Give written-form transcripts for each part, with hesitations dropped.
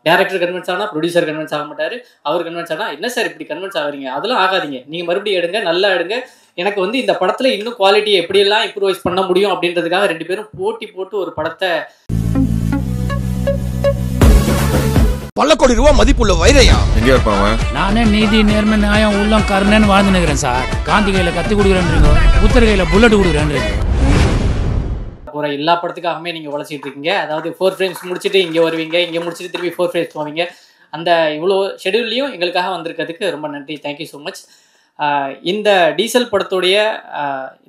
Director convince ஆனா producer convince ஆக மாட்டாரு. அவர் கன்வின்ஸ் ஆனா என்ன சார் இப்படி கன்வின்ஸ் ஆகுறீங்க, அதெல்லாம் ஆகாதீங்க, நீங்க மறுபடியும் எடுங்க, நல்லா எடுங்க, எனக்கு வந்து இந்த படத்துல இன்னும் குவாலிட்டி எப்படியெல்லாம் இம்ப்ரூவைஸ் பண்ண முடியும் அப்படின்றதுக்காக 2 பேரும் போட்டி போட்டு ஒரு படத்தை பல கோடி ரூபாய் மதிப்புள்ள வைரையா எங்க இருப்பாங்க? நானே நீதி நேர்மை நியாயம் உள்ளம் கருணன்னு வாழ்ந்து நிற்கிறேன் சார். காந்தி கையில கத்தி கொடுக்குறேன்றீங்க, புத்தர் கையில புல்லட் கொடுக்குறேன்றீங்க. போகிற எல்லா படத்துக்காகவே நீங்கள் உழைச்சிட்டு இருக்கீங்க. அதாவது 4 ஃப்ரேம்ஸ் முடிச்சுட்டு இங்கே வருவீங்க, இங்கே முடிச்சுட்டு திருப்பி 4 ஃப்ரேம்ஸ் போவீங்க. அந்த இவ்வளோ ஷெடியூல்லையும் எங்களுக்காக வந்திருக்கிறதுக்கு ரொம்ப நன்றி. Thank you so much. இந்த டீசல் படத்துடைய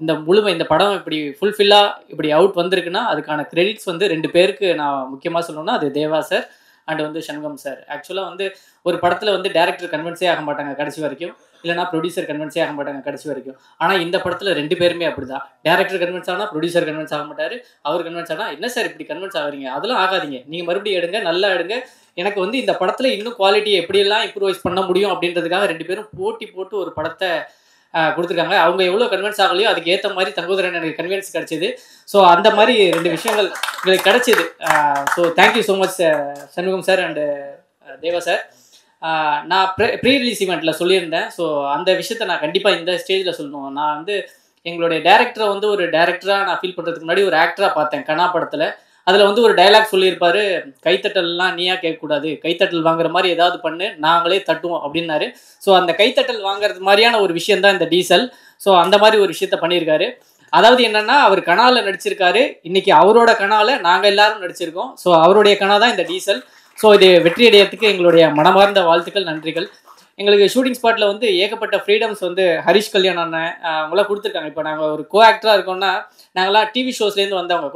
இந்த முழுமை, இந்த படம் இப்படி ஃபுல்ஃபில்லாக இப்படி அவுட் வந்திருக்குன்னா அதுக்கான கிரெடிட்ஸ் வந்து 2 பேருக்கு நான் முக்கியமாக சொல்லணும்னா அது தேவா சார் அண்ட் வந்து சண்முகம் சார். ஆக்சுவலாக வந்து ஒரு படத்தில் வந்து டேரக்டர் கன்வின்ஸே ஆக மாட்டாங்க கடைசி வரைக்கும், இல்லைனா ப்ரொடியூசர் கன்வின்ஸே ஆக மாட்டாங்க கடைசி வரைக்கும். ஆனால் இந்த படத்தில் 2 பேருமே அப்படி தான். டேரக்டர் கன்வின்ஸ் ஆனால் ப்ரொடியூசர் கன்வின்ஸ் ஆக மாட்டார். அவர் கன்வின்ஸ் ஆனால் என்ன சார் இப்படி கன்வின்ஸ் ஆகுறீங்க, அதெல்லாம் ஆகாதீங்க, நீங்கள் மறுபடியும் எடுங்க, நல்லா எடுங்க, எனக்கு வந்து இந்த படத்தில் இன்னும் குவாலிட்டி எப்படியெல்லாம் இம்ப்ரூவைஸ் பண்ண முடியும் அப்படின்றதுக்காக 2 பேரும் போட்டி போட்டு ஒரு படத்தை கொடுத்துருக்காங்க. அவங்க எவ்வளோ கன்வின்ஸ் ஆகலையோ அதுக்கு ஏற்ற மாதிரி தங்கோதரன் எனக்கு கன்வின்ஸ் கிடச்சிது. ஸோ அந்த மாதிரி 2 விஷயங்கள் எங்களுக்கு கிடச்சிது. So thank you so much Shanmugam sir and Deva sir. நான் ப்ரீ ரிலீஸ் ஈவெண்ட்டில் சொல்லியிருந்தேன். ஸோ அந்த விஷயத்தை நான் கண்டிப்பாக இந்த ஸ்டேஜில் சொல்லணும். நான் வந்து எங்களுடைய டேரக்டரை வந்து ஒரு டேரக்டராக நான் ஃபீல் பண்ணுறதுக்கு முன்னாடி ஒரு ஆக்டராக பார்த்தேன் கனா படத்தில். அதில் வந்து ஒரு டைலாக் சொல்லியிருப்பார், கைத்தட்டல்லாம் நீயா கேட்கக்கூடாது, கைத்தட்டல் வாங்குற மாதிரி ஏதாவது பண்ணு, நாங்களே தட்டுவோம் அப்படின்னாரு. ஸோ அந்த கைத்தட்டல் வாங்குறது மாதிரியான ஒரு விஷயம் தான் இந்த டீசல். ஸோ அந்த மாதிரி ஒரு விஷயத்த பண்ணியிருக்காரு. அதாவது என்னென்னா அவர் கனாவில் நடிச்சிருக்காரு, இன்றைக்கி அவரோட கனாவில் நாங்கள் எல்லாரும் நடிச்சிருக்கோம். ஸோ அவருடைய கனா தான் இந்த டீசல். ஸோ இது வெற்றி அடையிறதுக்கு எங்களுடைய மனமார்ந்த வாழ்த்துக்கள், நன்றிகள். எங்களுக்கு ஷூட்டிங் ஸ்பாட்டில் வந்து ஏகப்பட்ட ஃப்ரீடம்ஸ் வந்து ஹரிஷ் கல்யாண் அண்ணன் அவங்களாம் கொடுத்துருக்காங்க. இப்போ நாங்கள் ஒரு கோ ஆக்டராக இருக்கோம்னா நாங்களாம் டிவி ஷோஸ்லேருந்து வந்தவங்க,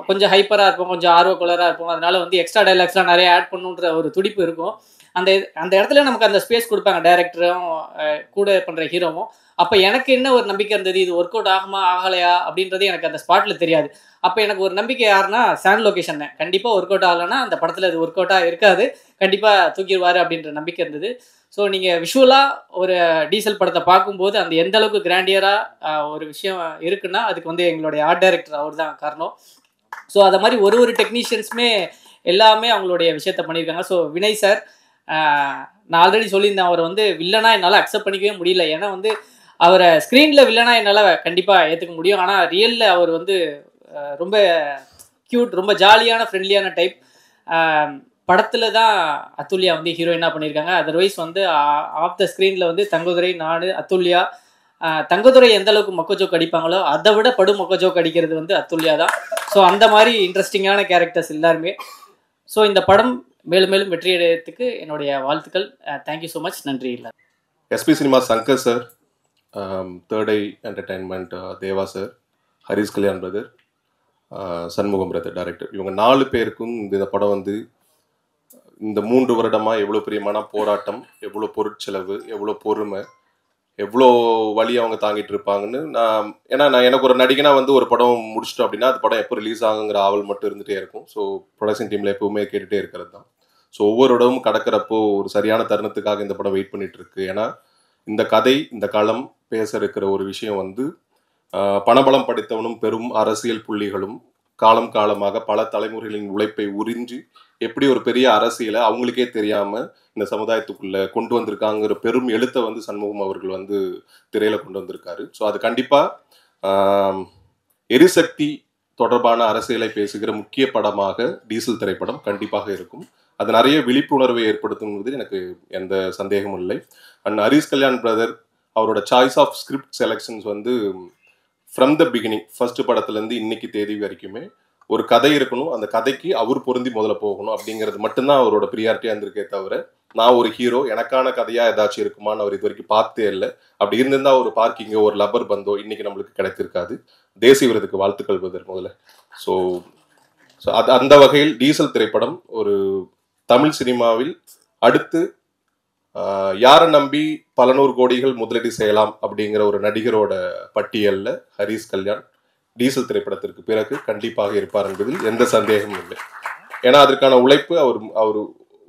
கொஞ்சம் ஹைப்பராக இருப்போம், கொஞ்சம் ஆர்வக்குள்ளராக இருப்போம். அதனால வந்து எக்ஸ்ட்ரா டைலாக்ஸ்லாம் நிறைய ஆட் பண்ணுன்ற ஒரு துடிப்பு இருக்கும். அந்த இடத்துல நமக்கு அந்த ஸ்பேஸ் கொடுப்பாங்க டைரக்டரும் கூட பண்ணுற ஹீரோவும். அப்போ எனக்கு என்ன ஒரு நம்பிக்கை இருந்தது, இது ஒர்க் அவுட் ஆகுமா ஆகலையா அப்படின்றது எனக்கு அந்த ஸ்பாட்டில் தெரியாது. அப்போ எனக்கு ஒரு நம்பிக்கை யாருன்னா சாண்ட் லொகேஷன், கண்டிப்பாக ஒர்க் அவுட் ஆகலைன்னா அந்த படத்தில் இது ஒர்க் அவுட்டாக இருக்காது, கண்டிப்பாக தூக்கிடுவார் அப்படின்ற நம்பிக்கை இருந்தது. ஸோ நீங்கள் விஷுவலாக ஒரு டீசல் படத்தை பார்க்கும்போது அந்த எந்த அளவுக்கு கிராண்டியராக ஒரு விஷயம் இருக்குன்னா அதுக்கு வந்து எங்களுடைய ஆர்ட் டைரக்டர் அவர் தான் காரணம். ஸோ அதை மாதிரி ஒரு டெக்னீஷியன்ஸுமே எல்லாமே அவங்களுடைய விஷயத்த பண்ணியிருக்காங்க. ஸோ வினய் சார், நான் ஆல்ரெடி சொல்லியிருந்தேன், அவர் வந்து வில்லனாக என்னால் அக்செப்ட் பண்ணிக்கவே முடியல. ஏன்னா வந்து அவரை ஸ்க்ரீனில் வில்லனாக என்னால் கண்டிப்பாக ஏற்றுக்க முடியும், ஆனால் ரியலில் அவர் வந்து ரொம்ப க்யூட், ரொம்ப ஜாலியான ஃப்ரெண்ட்லியான டைப். படத்தில் தான் அத்துல்யா வந்து ஹீரோயினாக பண்ணியிருக்காங்க. அதர்வைஸ் வந்து ஆஃப் த ஸ்க்ரீனில் வந்து தங்கதுரை, நான், அத்துல்யா, தங்கதுரை எந்த அளவுக்கு மொக்கஜோக் அடிப்பாங்களோ அதை விட படு மொக்கஜோக் அடிக்கிறது வந்து அத்துல்யா தான். ஸோ அந்த மாதிரி இன்ட்ரெஸ்டிங்கான கேரக்டர்ஸ் எல்லாருமே. ஸோ இந்த படம் மேலும் மேலும் வெற்றி அடையறதுக்கு என்னுடைய வாழ்த்துக்கள். தேங்க்யூ ஸோ மச், நன்றி. இல்லை SP cinema Shankar sir, third eye entertainment Deva sir, Harish Kalyan brother, Shanmugam brother director, இவங்க 4 பேருக்கும் இந்த படம் வந்து இந்த 3 வருடமாக எவ்வளோ பெரிய மன போராட்டம், எவ்வளோ பொருட்செலவு, எவ்வளோ பொறுமை, எவ்வளோ வழி அவங்க தாங்கிட்டு இருப்பாங்கன்னு நான் எனக்கு ஒரு நடிகனாக வந்து ஒரு படம் முடிச்சிட்டோம் அப்படின்னா அது படம் எப்போ ரிலீஸ் ஆகுங்கிற ஆவல் மட்டும் இருந்துகிட்டே இருக்கும். ஸோ ப்ரொடக்ஷன் டீமில் எப்போவுமே கேட்டுகிட்டே இருக்கிறது தான். ஸோ ஒவ்வொரு இடமும் கடக்கிறப்போ ஒரு சரியான தருணத்துக்காக இந்த படம் வெயிட் பண்ணிட்டு இருக்கு. ஏன்னா இந்த கதை, இந்த களம் பேச இருக்கிற ஒரு விஷயம் வந்து பணபலம் படித்தவனும் பெரும் அரசியல் புள்ளிகளும் காலம் காலமாக பல தலைமுறைகளின் உழைப்பை உறிஞ்சி எப்படி ஒரு பெரிய அரசியலை அவங்களுக்கே தெரியாமல் இந்த சமுதாயத்துக்குள்ளே கொண்டு வந்திருக்காங்கிற பெரும் எழுத்தை வந்து சண்முகம் அவர்கள் வந்து திரையில் கொண்டு வந்திருக்காரு. ஸோ அது கண்டிப்பாக எரிசக்தி தொடர்பான அரசியலை பேசுகிற முக்கிய படமாக டீசல் திரைப்படம் கண்டிப்பாக இருக்கும். அது நிறைய விழிப்புணர்வை ஏற்படுத்தும் எனக்கு எந்த சந்தேகமும் இல்லை. அண்ட் ஹரிஷ் கல்யாண் பிரதர் அவரோட சாய்ஸ் ஆஃப் ஸ்கிரிப்ட் செலெக்ஷன்ஸ் வந்து ஃப்ரம் த பிகினிங், ஃபர்ஸ்ட் படத்துலேருந்து இன்னைக்கு தேதி வரைக்குமே ஒரு கதை இருக்கணும், அந்த கதைக்கு அவர் பொருந்தி முதல்ல போகணும் அப்படிங்கிறது மட்டும்தான் அவரோட ப்ரியாரிட்டியாக இருந்திருக்கே தவிர நான் ஒரு ஹீரோ எனக்கான கதையாக ஏதாச்சும் இருக்குமான்னு அவர் இது வரைக்கும் பார்த்தே இல்லை. அப்படி இருந்திருந்தால் ஒரு பார்க்கிங்கோ ஒரு லப்பர் பந்தோ இன்னைக்கு நம்மளுக்கு கிடைத்திருக்காது. தேசிய விருதுக்கு வாழ்த்துக்கள் பிரதர் முதல்ல. ஸோ அது அந்த வகையில் டீசல் திரைப்படம் ஒரு தமிழ் சினிமாவில் அடுத்து யாரை நம்பி பல 100 கோடிகள் முதலீடு செய்யலாம் அப்படிங்கிற ஒரு நடிகரோட பட்டியலில் ஹரிஷ் கல்யாண் டீசல் திரைப்படத்திற்கு பிறகு கண்டிப்பாக இருப்பார் என்பதில் எந்த சந்தேகமும் இல்லை. ஏன்னா அதற்கான உழைப்பு அவர்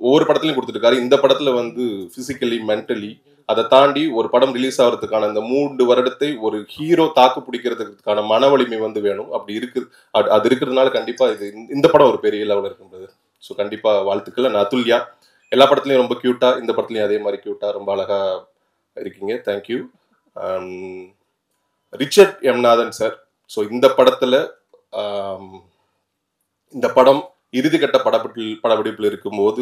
ஒவ்வொரு படத்துலையும் கொடுத்துருக்காரு. இந்த படத்தில் வந்து ஃபிசிக்கலி, மென்டலி, அதை தாண்டி ஒரு படம் ரிலீஸ் ஆகிறதுக்கான இந்த 3 வருடத்தை ஒரு ஹீரோ தாக்கு பிடிக்கிறதுக்கான மன வலிமை வந்து வேணும். அப்படி இருக்குது, அது இருக்கிறதுனால கண்டிப்பாக இந்த படம் ஒரு பெரிய லெவலில் இருக்குன்றது. ஸோ கண்டிப்பாக வாழ்த்துக்கள். நான் அதுல்யா எல்லா படத்துலையும் ரொம்ப க்யூட்டாக, இந்த படத்துலையும் அதே மாதிரி க்யூட்டாக ரொம்ப அழகாக இருக்கீங்க. தேங்க்யூ. ரிச்சர்ட் எம் நாதன் சார். ஸோ இந்த படத்தில் இந்த படம் இறுதிக்கட்ட படப்பிடிப்பில் இருக்கும்போது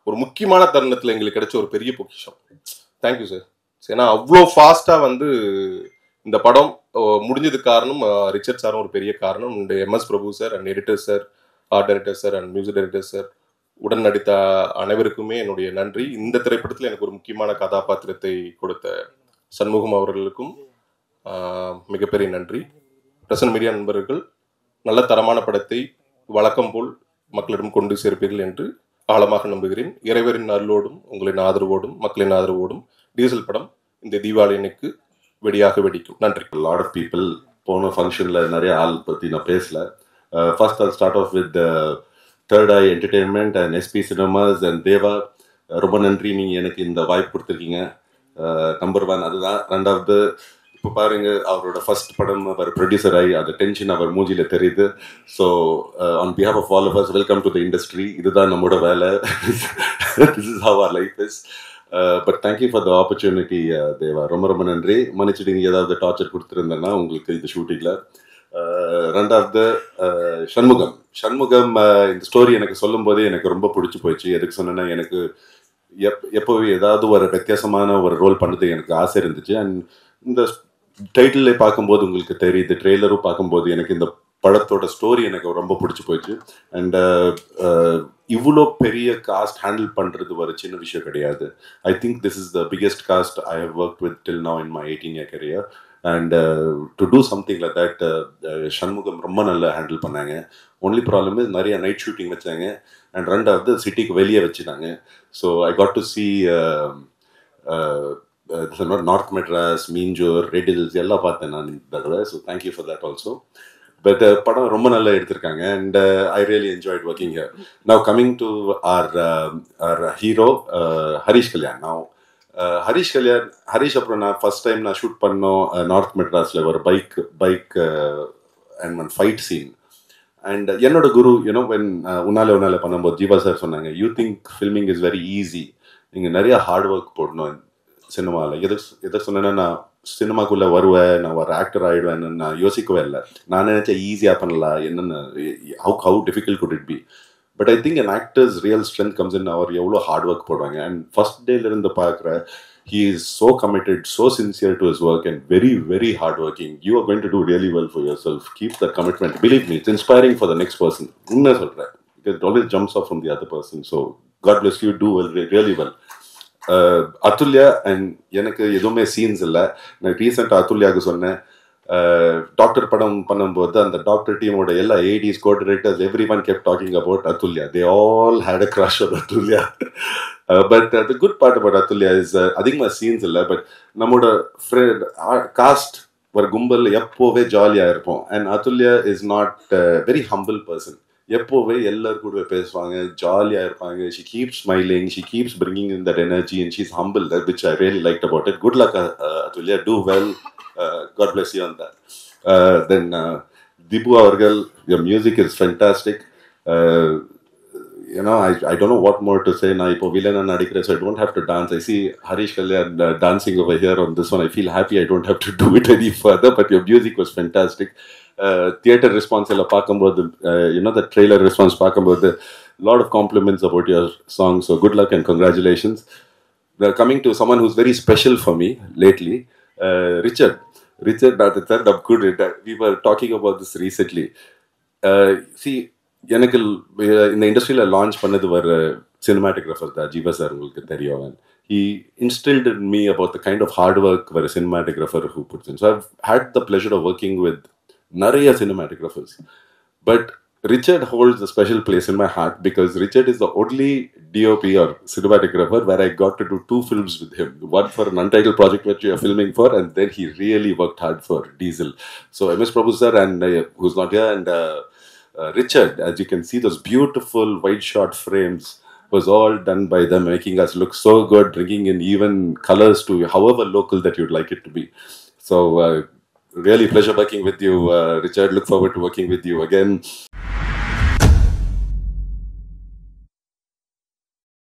ஒரு முக்கியமான தருணத்தில் எங்களுக்கு கிடைச்ச ஒரு பெரிய பொக்கிஷம். Thank you sir. ஏன்னா அவ்வளோ ஃபாஸ்ட்டாக வந்து இந்த படம் முடிஞ்சதுக்கு காரணம் ரிச்சர்ட் சாரும் ஒரு பெரிய காரணம். இந்த MS Prabhu sir and editor sir, art director sir and music director sir, உடன் நடித்த அனைவருக்குமே என்னுடைய நன்றி. இந்த திரைப்படத்தில் எனக்கு ஒரு முக்கியமான கதாபாத்திரத்தை கொடுத்த சண்முகம் அவர்களுக்கும் மிகப்பெரிய நன்றி. பிரசன்ட் மீடியா நண்பர்கள், நல்ல தரமான படத்தை வழக்கம் போல் மக்களிடம் கொண்டு சேர்ப்பீர்கள் என்று ஆழமாக நம்புகிறேன். இறைவரின் அருளோடும் உங்களின் ஆதரவோடும் மக்களின் ஆதரவோடும் டீசல் படம் இந்த தீபாவளி அன்னைக்கு வெடியாக வெடிக்கும். நன்றி. லாட் ஆஃப் பீப்புள் போன ஃபங்க்ஷனில் நிறைய ஆள் பற்றி நான் பேசல. First I'll start off with Third Eye Entertainment and SP Cinemas and தேவா. ரொம்ப நன்றி, நீங்கள் எனக்கு இந்த வாய்ப்பு கொடுத்துருக்கீங்க. நம்பர் 1 அதுதான். ரெண்டாவது, இப்போ பாருங்க, அவரோட ஃபர்ஸ்ட் படம் அவர் ப்ரொடியூசர் ஆகி அந்த டென்ஷன் அவர் மூஞ்சியில் தெரியுது. So on behalf of all of us, welcome to the industry. இதுதான் நம்மளோட வேலை. This is how our life is. But thank you for the opportunity Deva. ரொம்ப ரொம்ப நன்றி. மன்னிச்சுட்டு ஏதாவது டார்ச்சர் கொடுத்துருந்தேன்னா உங்களுக்கு இது ஷூட்டிங்கில். ரெண்டாவது சண்முகம் இந்த ஸ்டோரி எனக்கு சொல்லும் போதே எனக்கு ரொம்ப பிடிச்சி போயிடுச்சு. எதுக்கு சொன்னேன்னா, எனக்கு எப்போவே ஏதாவது ஒரு வித்தியாசமான ஒரு ரோல் பண்ணுறது எனக்கு ஆசை இருந்துச்சு. அண்ட் இந்த டைட்டிலே பார்க்கும்போது உங்களுக்கு தெரியுது, ட்ரெய்லரும் பார்க்கும்போது எனக்கு இந்த படத்தோட ஸ்டோரி எனக்கு ரொம்ப பிடிச்சி போயிடுச்சு. அண்ட் இவ்வளோ பெரிய காஸ்ட் ஹேண்டில் பண்ணுறது ஒரு சின்ன விஷயம் கிடையாது. I think this is the biggest cast I have work with till now in my 18-year career. And to do something like that Shanmugam ரொம்ப நல்லா ஹேண்டில் பண்ணாங்க. ஒன்லி ப்ராப்ளம் இஸ் நிறைய நைட் ஷூட்டிங் வச்சாங்க. அண்ட் ரெண்டாவது சிட்டிக்கு வெளியே வச்சுட்டாங்க. So I got to see north Madras, Minjur, Red Hills எல்லாம் பார்த்தேன் நான் இந்த தடவை. So thank you for that also. But படம் ரொம்ப நல்லா எடுத்திருக்காங்க. And I really enjoyed working here. Now coming to our hero Harish Kalyan. Now Harish அப்புறம் நான் ஃபர்ஸ்ட் டைம் நான் ஷூட் பண்ணோம் நார்த் மெட்ராஸில் ஒரு bike and one fight scene. And என்னோட குரு வென் உன்னாலே பண்ணும்போது ஜீவா சார் சொன்னாங்க, you think filming is very easy, நீங்கள் நிறைய ஹார்ட் ஒர்க் போடணும் சினிமாவில். எதை சொன்னேன்னா, நான் சினிமாக்குள்ளே வருவேன், நான் ஒரு ஆக்டர் ஆகிடுவேன்னு நான் யோசிக்கவே இல்லை. நான் நினச்சேன் ஈஸியாக பண்ணலாம், என்னென்னு how difficult good it be. But I think an actor's real strength comes in அவர் எவ்வளோ ஹார்ட் ஒர்க் போடுவாங்க. அண்ட் ஃபர்ஸ்ட் டேலேருந்து பார்க்குற, he is so committed, so sincere to his work and very, very hardworking. You are going to do really well for yourself. Keep that commitment. Believe me, it's inspiring for the next person. உண்மை சொல்கிறேன். It always jumps off from the other person. So God bless you, do well, really well. Athulya and எனக்கு எதுவுமே scenes இல்லை. நான் ரீசெண்டாக அதுல்யாவுக்கு சொன்னேன், doctor படம் பண்ணும்போது அந்த டாக்டர் டீமோட எல்லா ADs, coordinators, every one kept talking about Athulya. They all had a crush on Athulya. But the good part about Athulya is அதிகமாக சீன்ஸ் இல்லை. பட் நம்மளோட ஃப்ரெண்ட் காஸ்ட் ஒரு கும்பல் எப்போவே ஜாலியாக இருப்போம். And Athulya is not very humble person. எப்போவே எல்லாரும் கூட பேசுவாங்க, ஜாலியாக இருப்பாங்க. She keeps smiling, she keeps bringing in that energy and she is humble, which I really liked about it. Good luck Athulya, do well. God bless you on that. Then Dipu avargal, your music is fantastic. I don't know what more to say. Na ipo villain nadikra, so I don't have to dance. I see Harish Kalyan dancing over here on this one. I feel happy I don't have to do it any further, but your music was fantastic. Theater response ella paakumbodhu, the trailer response paakumbodhu, lot of compliments about your song. So good luck and congratulations. Coming to someone who's very special for me lately, Richard, I'm good at that. We were talking about this recently. See, எனக்கு இந்த இண்டஸ்ட்ரியில் launch பண்ணது ஒரு cinematographer தான், Jeeva sir, உங்களுக்கு தெரியும். He instilled in me about the kind of hard work where a cinematographer who puts in. So I've had the pleasure of working with நிறைய cinematographers. But Richard holds a special place in my heart because Richard is the only DOP or cinematographer where I got to do 2 films with him. One for an untitled project which we are filming for, and then he really worked hard for Diesel. So MS Prabhu sir and who's not here, and Richard, as you can see, those beautiful wide shot frames was all done by them, making us look so good, bringing in even colors to however local that you'd like it to be. So really pleasure working with you, Richard. Look forward to working with you again.